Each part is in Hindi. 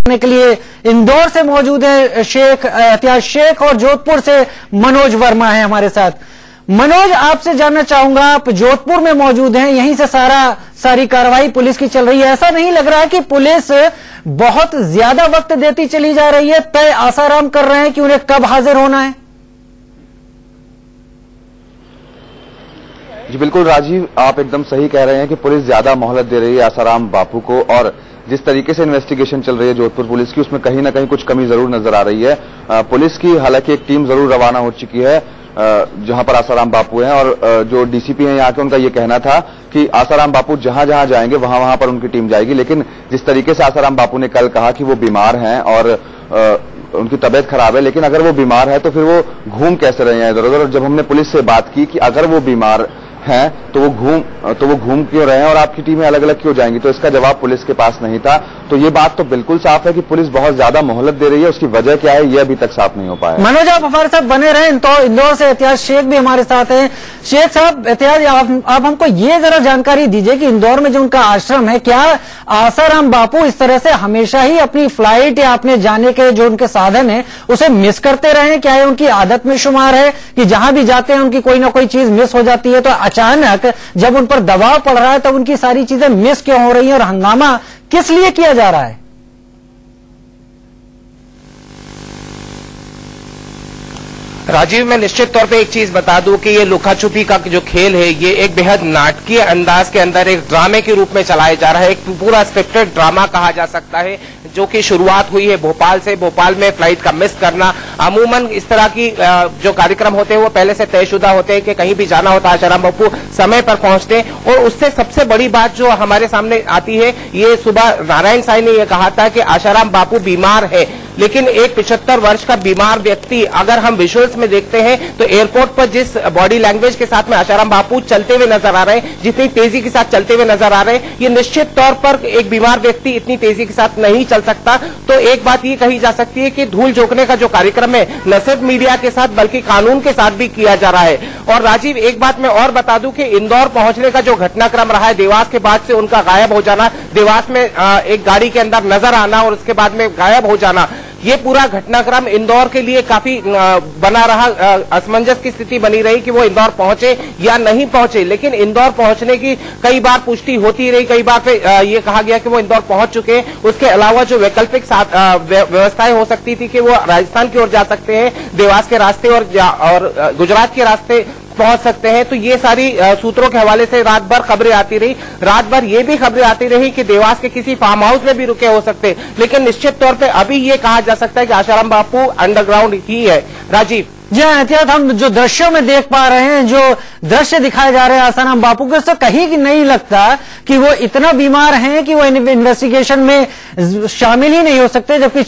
करने के लिए इंदौर से मौजूद है शेख एहतियात शेख और जोधपुर से मनोज वर्मा है हमारे साथ। मनोज, आपसे जानना चाहूंगा, आप जोधपुर में मौजूद हैं, यहीं से सारी कार्रवाई पुलिस की चल रही है। ऐसा नहीं लग रहा है कि पुलिस बहुत ज्यादा वक्त देती चली जा रही है, तय आसाराम कर रहे हैं कि उन्हें कब हाजिर होना है? जी बिल्कुल राजीव, आप एकदम सही कह रहे हैं कि पुलिस ज्यादा मोहलत दे रही है आसाराम बापू को, और जिस तरीके से इन्वेस्टिगेशन चल रही है जोधपुर पुलिस की, उसमें कहीं ना कहीं कुछ कमी जरूर नजर आ रही है। पुलिस की हालांकि एक टीम जरूर रवाना हो चुकी है जहां पर आसाराम बापू हैं, और जो डीसीपी हैं यहाँ के, उनका ये कहना था कि आसाराम बापू जहां जहां जाएंगे वहां वहां पर उनकी टीम जाएगी। लेकिन जिस तरीके से आसाराम बापू ने कल कहा कि वो बीमार हैं और उनकी तबीयत खराब है, लेकिन अगर वो बीमार है तो फिर वो घूम कैसे रहे हैं इधर उधर। और जब हमने पुलिस से बात की कि अगर वो बीमार हैं तो वो घूम क्यों रहे हैं और आपकी टीमें अलग अलग क्यों जाएंगी, तो इसका जवाब पुलिस के पास नहीं था। तो ये बात तो बिल्कुल साफ है कि पुलिस बहुत ज्यादा मोहलत दे रही है, उसकी वजह क्या है ये अभी तक साफ नहीं हो पाया। मनोज, आप हमारे साथ बने रहे। इंदौर से एहतियात शेख भी हमारे साथ हैं। शेख साहब, एहतियात आप हमको ये जरा जानकारी दीजिए कि इंदौर में जो उनका आश्रम है, क्या आसाराम बापू इस तरह से हमेशा ही अपनी फ्लाइट या अपने जाने के जो उनके साधन है उसे मिस करते रहे? क्या ये उनकी आदत में शुमार है कि जहां भी जाते हैं उनकी कोई ना कोई चीज मिस हो जाती है, तो अचानक जब उन पर दबाव पड़ रहा है तब उनकी सारी चीजें मिस क्यों हो रही हैं और हंगामा किस लिए किया जा रहा है? राजीव, मैं निश्चित तौर पे एक चीज बता दूं कि ये लुका छुपी का जो खेल है ये एक बेहद नाटकीय अंदाज के अंदर एक ड्रामे के रूप में चलाया जा रहा है। एक पूरा स्क्रिप्टेड ड्रामा कहा जा सकता है, जो कि शुरुआत हुई है भोपाल से। भोपाल में फ्लाइट का मिस करना, अमूमन इस तरह की जो कार्यक्रम होते हैं वो पहले से तयशुदा होते हैं कि कहीं भी जाना होता है आसाराम बापू समय पर पहुंचते। और उससे सबसे बड़ी बात जो हमारे सामने आती है, ये सुबह नारायण साई ने यह कहा था कि आसाराम बापू बीमार है, लेकिन एक 75 वर्ष का बीमार व्यक्ति, अगर हम विजुअल्स में देखते हैं तो एयरपोर्ट पर जिस बॉडी लैंग्वेज के साथ में आसाराम बापू चलते हुए नजर आ रहे हैं, जितनी तेजी के साथ चलते हुए नजर आ रहे हैं, ये निश्चित तौर पर एक बीमार व्यक्ति इतनी तेजी के साथ नहीं चल सकता। तो एक बात ये कही जा सकती है कि धूल झोंकने का जो कार्यक्रम है न सिर्फ मीडिया के साथ बल्कि कानून के साथ भी किया जा रहा है। और राजीव, एक बात मैं और बता दूं कि इंदौर पहुंचने का जो घटनाक्रम रहा है, देवास के बाद से उनका गायब हो जाना, देवास में एक गाड़ी के अंदर नजर आना और उसके बाद में गायब हो जाना, ये पूरा घटनाक्रम इंदौर के लिए काफी बना रहा, असमंजस की स्थिति बनी रही कि वो इंदौर पहुंचे या नहीं पहुंचे। लेकिन इंदौर पहुंचने की कई बार पुष्टि होती रही, कई बार पे ये कहा गया कि वो इंदौर पहुंच चुके हैं। उसके अलावा जो वैकल्पिक व्यवस्थाएं हो सकती थी कि वो राजस्थान की ओर जा सकते हैं, देवास के रास्ते और गुजरात के रास्ते पहुंच सकते हैं। तो ये सारी सूत्रों के हवाले से रात भर खबरें आती रही। रात भर ये भी खबरें आती रही कि देवास के किसी फार्म हाउस में भी रुके हो सकते, लेकिन निश्चित तौर पे अभी ये कहा जा सकता है कि आसाराम बापू अंडरग्राउंड ही है। राजीव जी हाँ, एहतियात, हम जो दृश्यों में देख पा रहे हैं, जो दृश्य दिखाए जा रहे हैं आसाराम बापू के, उससे कहीं नहीं लगता कि वो इतना बीमार हैं कि वो इन्वेस्टिगेशन में शामिल ही नहीं हो सकते, जबकि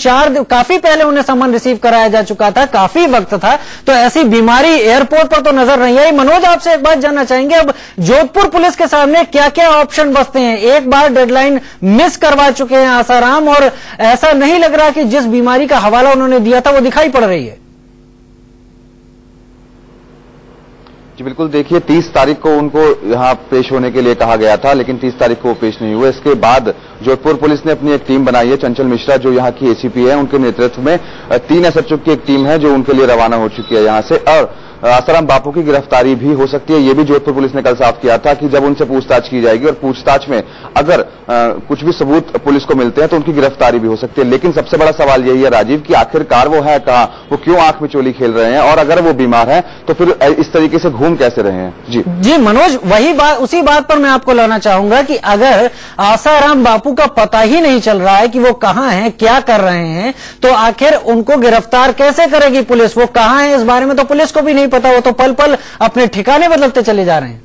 काफी पहले उन्हें समन रिसीव कराया जा चुका था, काफी वक्त था, तो ऐसी बीमारी एयरपोर्ट पर तो नजर नहीं आई। मनोज, आपसे एक बात जानना चाहेंगे, अब जोधपुर पुलिस के सामने क्या क्या ऑप्शन बचते हैं? एक बार डेडलाइन मिस करवा चुके हैं आसाराम, और ऐसा नहीं लग रहा कि जिस बीमारी का हवाला उन्होंने दिया था वो दिखाई पड़ रही है। जी बिल्कुल, देखिए 30 तारीख को उनको यहाँ पेश होने के लिए कहा गया था, लेकिन 30 तारीख को वो पेश नहीं हुए। इसके बाद जोधपुर पुलिस ने अपनी एक टीम बनाई है, चंचल मिश्रा जो यहाँ की एसीपी है, उनके नेतृत्व में 3 एसएचओ की एक टीम है जो उनके लिए रवाना हो चुकी है यहाँ से। और आसाराम बापू की गिरफ्तारी भी हो सकती है, ये भी जोधपुर पुलिस ने कल साफ किया था कि जब उनसे पूछताछ की जाएगी और पूछताछ में अगर कुछ भी सबूत पुलिस को मिलते हैं तो उनकी गिरफ्तारी भी हो सकती है। लेकिन सबसे बड़ा सवाल यही है राजीव कि आखिरकार वो है कहाँ, वो क्यों आंख में चोली खेल रहे हैं, और अगर वो बीमार है तो फिर इस तरीके से घूम कैसे रहे हैं? जी मनोज, उसी बात पर मैं आपको लाना चाहूंगा कि अगर आसाराम बापू का पता ही नहीं चल रहा है कि वो कहां हैं, क्या कर रहे हैं, तो आखिर उनको गिरफ्तार कैसे करेगी पुलिस? वो कहां है इस बारे में तो पुलिस को भी नहीं पता, वो तो पल पल अपने ठिकाने बदलते चले जा रहे हैं।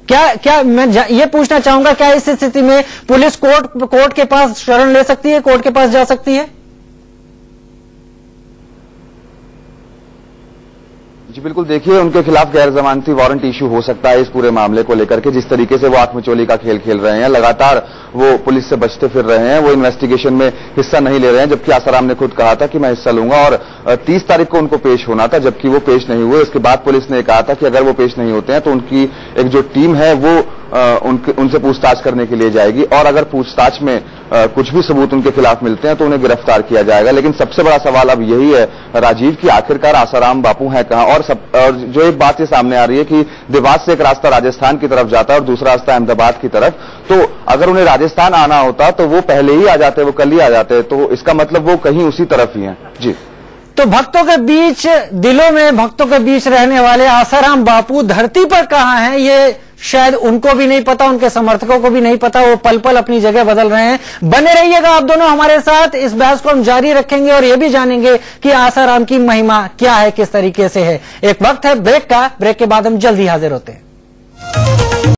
क्या मैं ये पूछना चाहूंगा, क्या इस स्थिति में पुलिस कोर्ट के पास शरण ले सकती है, कोर्ट के पास जा सकती है? जी बिल्कुल, देखिए उनके खिलाफ गैर जमानती वारंट इशू हो सकता है इस पूरे मामले को लेकर के, जिस तरीके से वो आंख में चोली का खेल खेल रहे हैं। लगातार वो पुलिस से बचते फिर रहे हैं, वो इन्वेस्टिगेशन में हिस्सा नहीं ले रहे हैं, जबकि आसाराम ने खुद कहा था कि मैं हिस्सा लूंगा और 30 तारीख को उनको पेश होना था, जबकि वो पेश नहीं हुए। इसके बाद पुलिस ने कहा था कि अगर वो पेश नहीं होते हैं तो उनकी एक जो टीम है वो उनसे पूछताछ करने के लिए जाएगी और अगर पूछताछ में कुछ भी सबूत उनके खिलाफ मिलते हैं तो उन्हें गिरफ्तार किया जाएगा। लेकिन सबसे बड़ा सवाल अब यही है राजीव कि आखिरकार आसाराम बापू है कहां, और जो एक बात ये सामने आ रही है कि देवास से एक रास्ता राजस्थान की तरफ जाता है और दूसरा रास्ता अहमदाबाद की तरफ, तो अगर उन्हें राजस्थान आना होता तो वो पहले ही आ जाते, वो कल ही आ जाते, तो इसका मतलब वो कहीं उसी तरफ ही हैं। जी, तो भक्तों के बीच, दिलों में भक्तों के बीच रहने वाले आसाराम बापू धरती पर कहां हैं ये शायद उनको भी नहीं पता, उनके समर्थकों को भी नहीं पता। वो पल पल अपनी जगह बदल रहे हैं। बने रहिएगा आप दोनों हमारे साथ, इस बहस को हम जारी रखेंगे और ये भी जानेंगे कि आसाराम की महिमा क्या है, किस तरीके से है। एक वक्त है ब्रेक का, ब्रेक के बाद हम जल्दी हाजिर होते हैं।